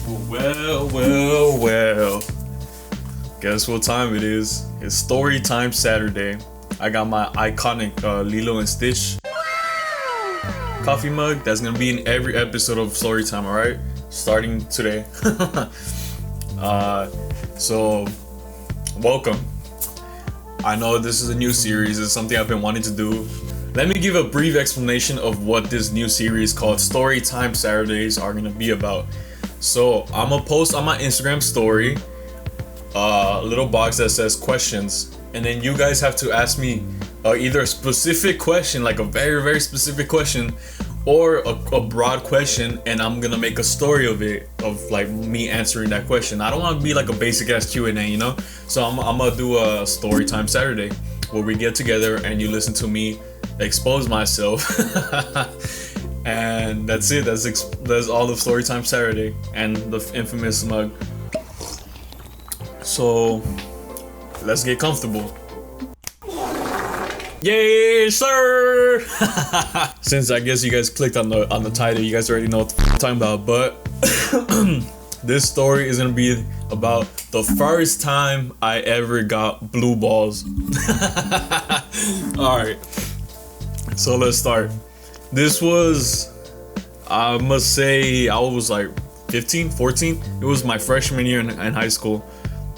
Well. Guess what time it is? It's story time Saturday. I got my iconic Lilo and Stitch coffee mug that's gonna be in every episode of story time, alright? Starting today. So, welcome. I know this is a new series, it's something I've been wanting to do. Let me give a brief explanation of what this new series called Story Time Saturdays are gonna be about. So, I'm gonna post on my Instagram story a little box that says questions, and then you guys have to ask me either a specific question, like a very, very specific question, or a broad question, and I'm gonna make a story of it, of like me answering that question. I don't want to be like a basic ass Q&A, you know? So I'm gonna do a story time Saturday where we get together and you listen to me expose myself. And that's it. That's all of story time Saturday and the infamous mug. So let's get comfortable. Yay, sir! Since I guess you guys clicked on the title, you guys already know what I'm talking about. But this story is gonna be about the first time I ever got blue balls. All right, so let's start. This was, I must say, I was like 15, 14. It was my freshman year in high school.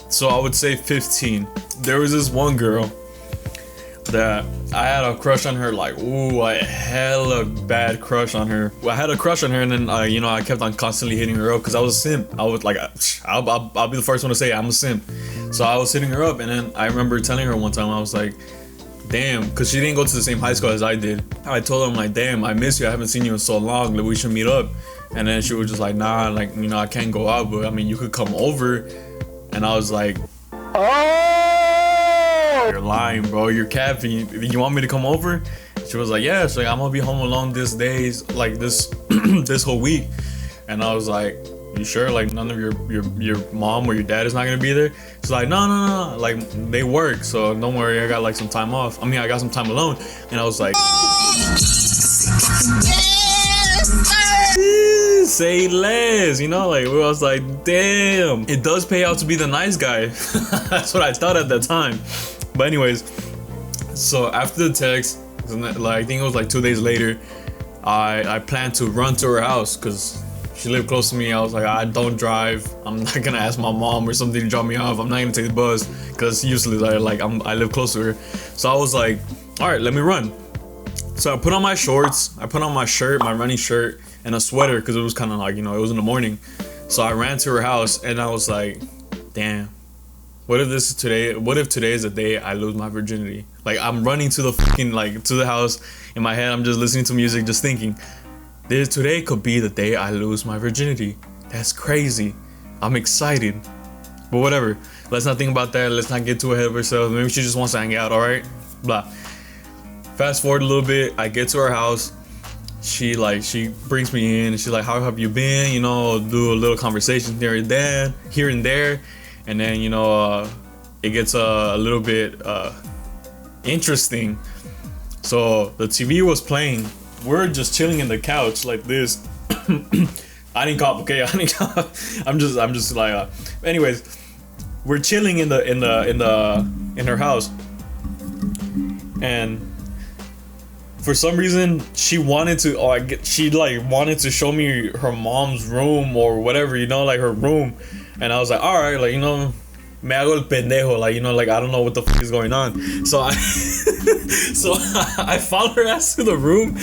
So I would say 15. There was this one girl that I had a crush on her, like, ooh, a hella bad crush on her. I had a crush on her, and then, I kept on constantly hitting her up because I was a simp. I was like, I'll be the first one to say I'm a simp. So I was hitting her up, and then I remember telling her one time, I was like, damn, because she didn't go to the same high school as I did. I told her, I'm like, damn, I miss you. I haven't seen you in so long. Like, we should meet up. And then she was just like, nah, like, I can't go out, but I mean, you could come over. And I was like, oh, you're lying, bro. You're capping. You want me to come over? She was like, yeah. So I'm gonna be home alone this days, like this this whole week. And I was like, you sure? Like none of your mom or your dad is not gonna be there? She's like, no. Like they work, so don't worry. I got like some time off. I mean, I got some time alone. And I was like, say less, like I was like, damn, it does pay out to be the nice guy. That's what I thought at that time. But anyways, so after the text, like I think it was like 2 days later, I planned to run to her house because she lived close to me. I was like, I don't drive. I'm not gonna ask my mom or something to drop me off. I'm not gonna take the bus because it's useless. I live close to her. So I was like, all right, let me run. So I put on my shorts, I put on my shirt, my running shirt, and a sweater because it was kind of like, it was in the morning. So I ran to her house and I was like, damn, what if today is the day I lose my virginity? Like I'm running to the to the house. In my head, I'm just listening to music, just thinking, today could be the day I lose my virginity. That's crazy. I'm excited. But whatever, let's not think about that. Let's not get too ahead of ourselves. Maybe she just wants to hang out, all right? Blah. Fast forward a little bit, I get to her house. She brings me in and she's like, how have you been? Do a little conversation here and there. And then, it gets a little bit interesting. So the TV was playing. We're just chilling in the couch like this. I didn't cop, okay? I'm just like, anyways, we're chilling in her house. And for some reason, she wanted to wanted to show me her mom's room or whatever, like her room. And I was like, all right, me hago el pendejo, I don't know what the fuck is going on. So I follow her ass to the room,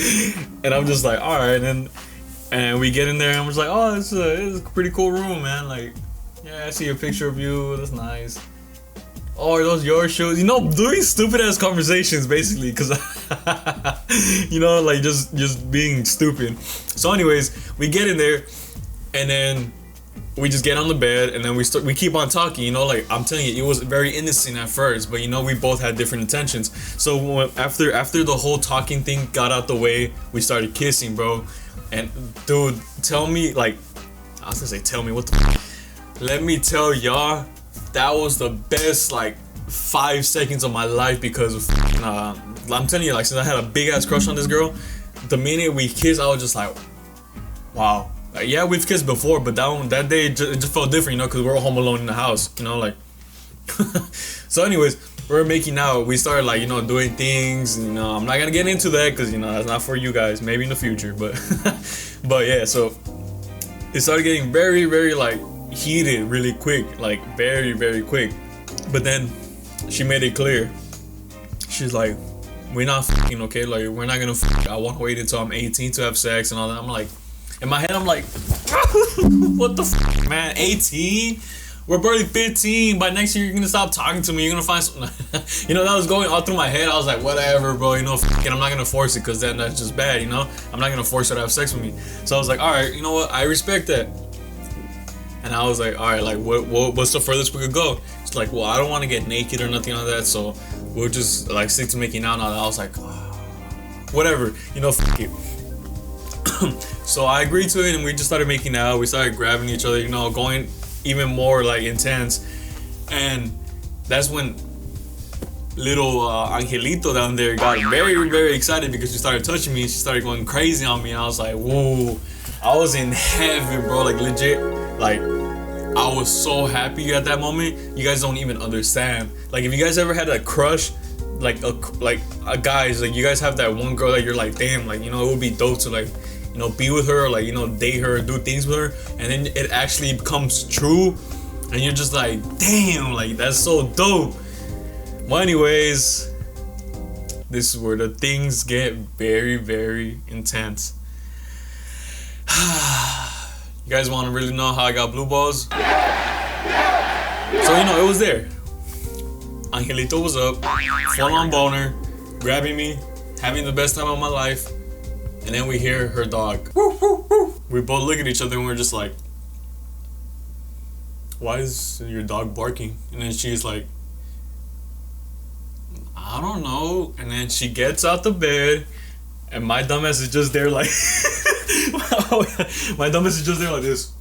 and I'm just like, all right, and we get in there, and I'm just like, oh, it's a pretty cool room, man. Like, yeah, I see a picture of you, that's nice. Oh, are those your shoes? Doing stupid ass conversations basically, because just being stupid. So anyways, we get in there, and then we just get on the bed, and then we keep on talking. I'm telling you, it was very innocent at first, but we both had different intentions. So after the whole talking thing got out the way, we started kissing, bro. And dude, tell me, I was gonna say, tell me what the. Let me tell y'all. That was the best 5 seconds of my life because of I'm telling you, since I had a big ass crush on this girl, the minute we kissed, I was just like, wow, Yeah, we've kissed before, but that day it just felt different, you know, because we were home alone in the house, you know, like. So, anyways, we were making out. We started like, you know, doing things. You know, I'm not gonna get into that because, you know, that's not for you guys. Maybe in the future, but but yeah. So it started getting very, very like heated really quick, like very, very quick. But then she made it clear. She's like, we're not fucking, okay? Like, we're not gonna fuck. I want to wait until I'm 18 to have sex and all that. I'm like, in my head, I'm like, what the fuck, man? 18? We're barely 15. By next year, you're gonna stop talking to me. You're gonna find something. You know, that was going all through my head. I was like, whatever, bro. You know, I'm not gonna force it because then that's just bad, you know? I'm not gonna force her to have sex with me. So I was like, all right, you know what? I respect that. And I was like, all right, like, what's the furthest we could go? It's like, well, I don't want to get naked or nothing like that, so we'll just like stick to making out and all that. I was like, oh, whatever, you know, fuck it. So I agreed to it, and we just started making out. We started grabbing each other, you know, going even more like intense. And that's when little Angelito down there got very, very excited because she started touching me. She started going crazy on me, and I was like, whoa. I was in heaven, bro, like legit. Like, I was so happy at that moment. You guys don't even understand. Like, if you guys ever had a crush, like a guys, like you guys have that one girl that you're like, damn, like, you know, it would be dope to like, you know, be with her, or like, you know, date her, do things with her, and then it actually becomes true, and you're just like, damn, like that's so dope. Well, anyways, this is where the things get very, very intense. You guys want to really know how I got blue balls? So, you know, it was there. Angelito was up, full on boner, grabbing me, having the best time of my life, and then we hear her dog. We both look at each other and we're just like, why is your dog barking? And then she's like, I don't know. And then she gets out the bed, and my dumbass is just there like, my dumbass is just there like this.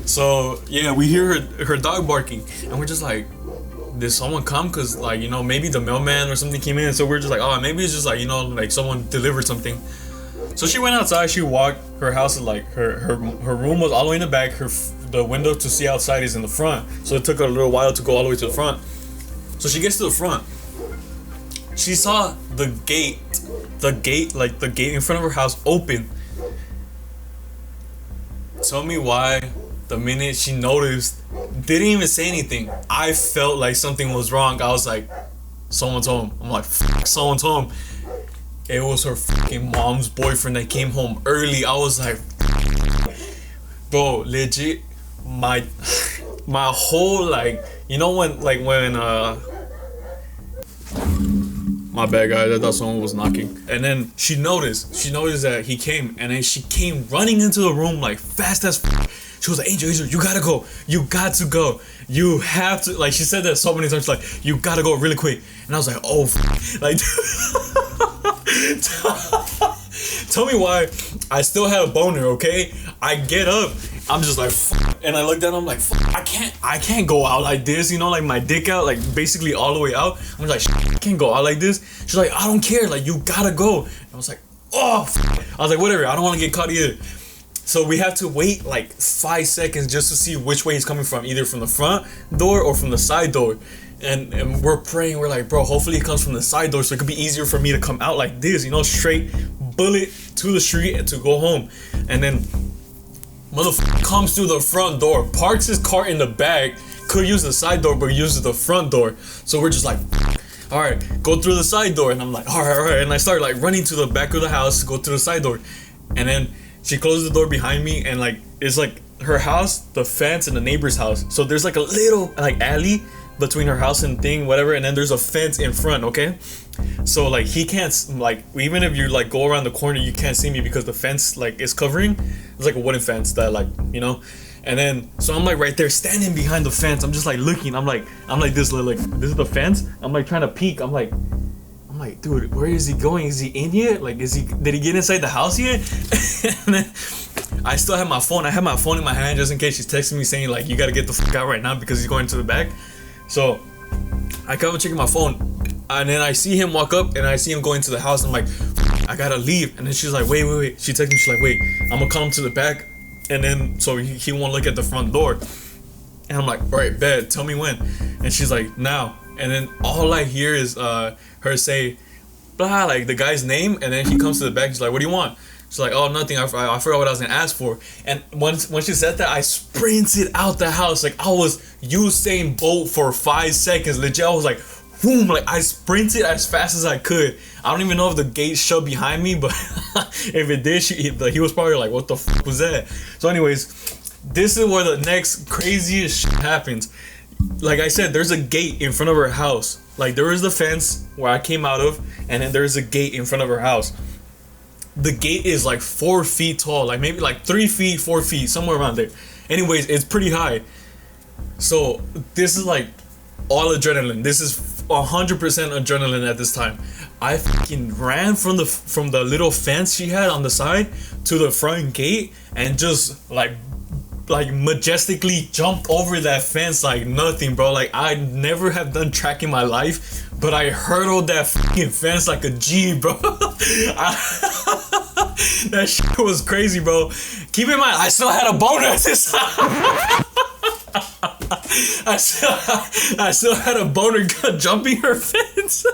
So yeah, we hear her dog barking, and we're just like, did someone come? Cause like, you know, maybe the mailman or something came in. So we're just like, oh, maybe it's just like, you know, like someone delivered something. So she went outside. She walked. Her house is like her room was all the way in the back. The window to see outside is in the front. So it took her a little while to go all the way to the front. So she gets to the front. She saw the gate in front of her house open. Tell me why the minute she noticed, didn't even say anything. I felt like something was wrong. I was like, someone's home. I'm like, someone's home. It was her fucking mom's boyfriend that came home early. I was like, bro, legit, my whole, like, you know when my bad, guys, I thought someone was knocking. And then she noticed that he came, and then she came running into the room like fast as she was like, Angel, you gotta go. You got to go. You have to. Like, she said that so many times, like, you gotta go really quick. And I was like, oh, like, tell me why I still had a boner, okay? I get up. I'm just like, and I looked at him like, I can't go out like this, you know, like my dick out, like basically all the way out. I'm like, I can't go out like this. She's like, I don't care, like you gotta go. And I was like, oh, I was like, whatever, I don't want to get caught either. So we have to wait like 5 seconds just to see which way he's coming from, either from the front door or from the side door. And we're praying, we're like, bro, hopefully he comes from the side door so it could be easier for me to come out like this, you know, straight bullet to the street and to go home. And then motherfucker comes through the front door, parks his car in the back, could use the side door but uses the front door. So we're just like, all right, go through the side door. And I'm like, all right. And I start like running to the back of the house to go through the side door. And then she closed the door behind me, and like it's like her house, the fence, and the neighbor's house. So there's like a little like alley between her house and thing, whatever, and then there's a fence in front, okay? So like he can't, like, even if you like go around the corner, you can't see me because the fence like is covering. It's like a wooden fence that, like, you know. And then so I'm like right there standing behind the fence. I'm just like looking. I'm like this, like this is the fence. I'm like trying to peek. I'm like, dude, where is he going? Is he in yet? Like, did he get inside the house yet? And then I still have my phone. I have my phone in my hand just in case she's texting me saying like, you gotta get the fuck out right now because he's going to the back. So I come checking my phone, and then I see him walk up, and I see him going to the house. I'm like, I gotta leave. And then she's like, wait. She texted me, she's like, wait, I'm gonna come to the back. And then, so he won't look at the front door. And I'm like, all right, bet, tell me when. And she's like, now. And then all I hear is her say, blah, like the guy's name. And then he comes to the back, she's like, what do you want? She's like, oh, nothing, I forgot what I was gonna ask for. And when she said that, I sprinted out the house. Like, I was Usain Bolt for 5 seconds. Legit, I was like, boom, like I sprinted as fast as I could. I don't even know if the gate shut behind me, but if it did, he was probably like, what the fuck was that? So anyways, this is where the next craziest shit happens. Like I said, there's a gate in front of her house. Like there is the fence where I came out of, and then there's a gate in front of her house. The gate is like 4 feet tall, like maybe like 3 feet, 4 feet, somewhere around there. Anyways, it's pretty high. So this is like all adrenaline. This is 100% adrenaline at this time. I fucking ran from the little fence she had on the side to the front gate and just like majestically jumped over that fence like nothing, bro. Like I never have done track in my life, but I hurdled that fucking fence like a G, bro. That shit was crazy, bro. Keep in mind, I still had a boner at this time. I still had a boner jumping her fence.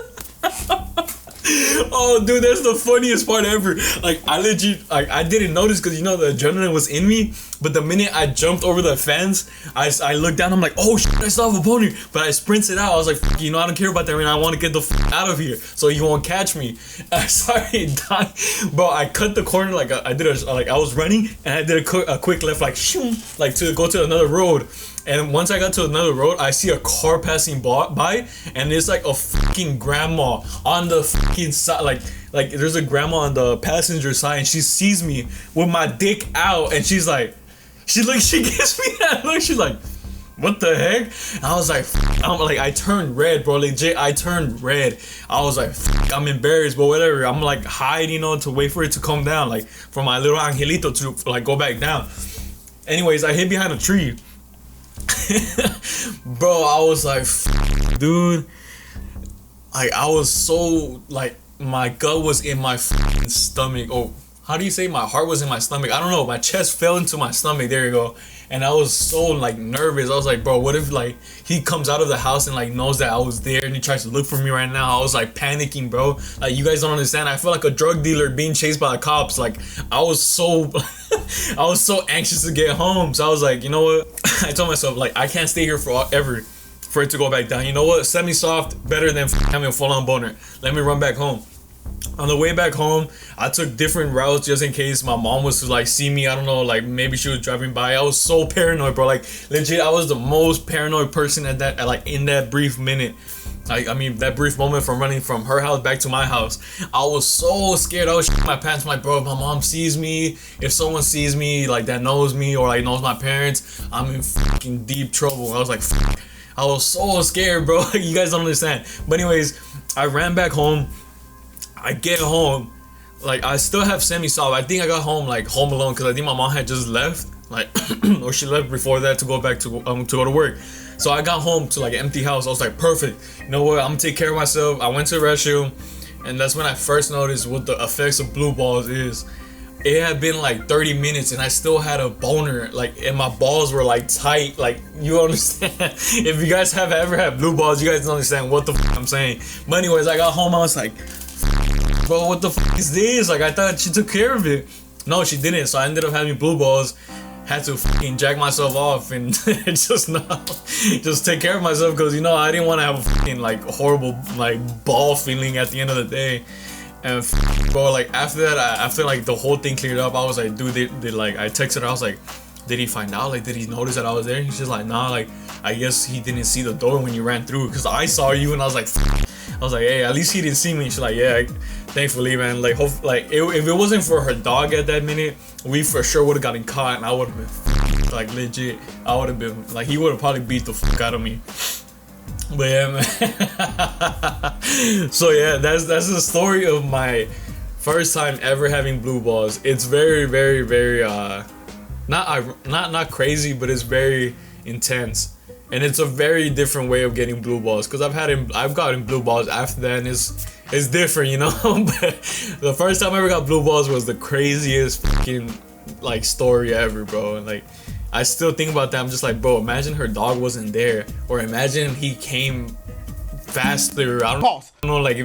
Oh, dude, that's the funniest part ever. Like, I legit, like, I didn't notice because, you know, the adrenaline was in me. But the minute I jumped over the fence, I looked down, I'm like, oh, shit, I still have a boner. But I sprinted out. I was like, fuck, you know, I don't care about that, man. I want to get the fuck out of here so you won't catch me. I started dying. Bro, I cut the corner, like, I was running, and I did a quick left, like, shoom, like, to go to another road. And once I got to another road, I see a car passing by, and it's like a fucking grandma on the fucking side, like there's a grandma on the passenger side, and she sees me with my dick out, and she gives me that look, she's like, what the heck? And I was like, I turned red, bro, legit, I turned red. I was like, I'm embarrassed, but whatever. I'm like hiding, you know, to wait for it to come down, like for my little angelito to like go back down. Anyways, I hid behind a tree. Bro, I was like, dude, like I was so like my gut was in my stomach. Oh, how do you say my heart was in my stomach? I don't know. My chest fell into my stomach. There you go. And I was so like nervous. I was like, bro, what if like he comes out of the house and like knows that I was there and he tries to look for me right now? I was like panicking, bro. Like, you guys don't understand. I felt like a drug dealer being chased by the cops. Like, I was so I was so anxious to get home. So I was like, you know what? I told myself, like, I can't stay here forever for it to go back down. You know what? Semi-soft better than having a full-on boner. Let me run back home. On the way back home, I took different routes just in case my mom was to like see me. I don't know, like maybe she was driving by. I was so paranoid, bro. Like legit, I was the most paranoid person at that, like in that brief minute. Like, I mean, that brief moment from running from her house back to my house, I was so scared. I was shitting my pants. My bro, if my mom sees me, if someone sees me like that knows me or like knows my parents, I'm in fucking deep trouble. I was like, fuck. I was so scared, bro. You guys don't understand. But anyways, I ran back home. I get home, like I still have semi-soft. I think I got home like home alone because I think my mom had just left, like, or she left before that to go back to go to work. So I got home to like an empty house. I was like, perfect. You know what? I'm gonna take care of myself. I went to the restroom, and that's when I first noticed what the effects of blue balls is. It had been like 30 minutes and I still had a boner, like, and my balls were like tight. Like, you understand? If you guys have ever had blue balls, you guys don't understand what the fuck I'm saying. But anyways, I got home. I was like, bro, what the fuck is this? Like, I thought she took care of it. No, she didn't. So I ended up having blue balls. Had to fucking jack myself off and just take care of myself because, you know, I didn't want to have a fucking like horrible like ball feeling at the end of the day. And bro, like after that, after like the whole thing cleared up, I was like, dude, they like, I texted her. I was like, did he find out? Like, did he notice that I was there? He's just like, nah, like, I guess he didn't see the door when you ran through because I saw you and I was like, hey, at least he didn't see me. She's like, yeah, thankfully, man. Like, if it wasn't for her dog at that minute, we for sure would have gotten caught and I would have been like legit. I would have been like, he would have probably beat the fuck out of me. But yeah, man. So yeah, that's the story of my first time ever having blue balls. It's very, very, very not crazy, but it's very intense. And it's a very different way of getting blue balls because I've gotten blue balls after that, and it's different, you know. But the first time I ever got blue balls was the craziest fucking like story ever, bro. And like I still think about that. I'm just like, bro, imagine her dog wasn't there, or imagine he came faster. I don't know, like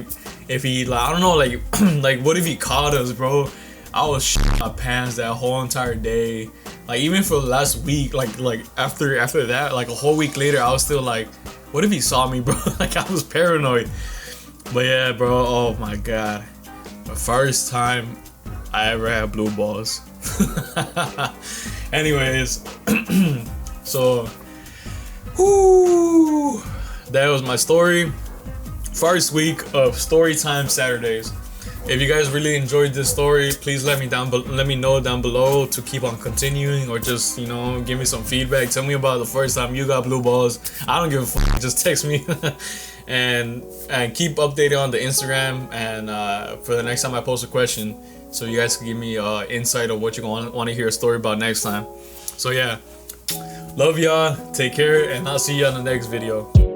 if he, like, I don't know, like like what if he caught us, bro? I was shitting my pants that whole entire day. Like even for the last week, like after that, like a whole week later, I was still like, what if he saw me, bro? Like I was paranoid. But yeah, bro, oh my god, the first time I ever had blue balls. Anyways, so whoo, that was my story. First week of Storytime Saturdays. If you guys really enjoyed this story, please let me know down below to keep on continuing, or just, you know, give me some feedback. Tell me about the first time you got blue balls. I don't give a fuck. Just text me. and keep updated on the Instagram, and for the next time I post a question, so you guys can give me insight of what you want to hear a story about next time. So yeah, love y'all, take care, and I'll see you on the next video.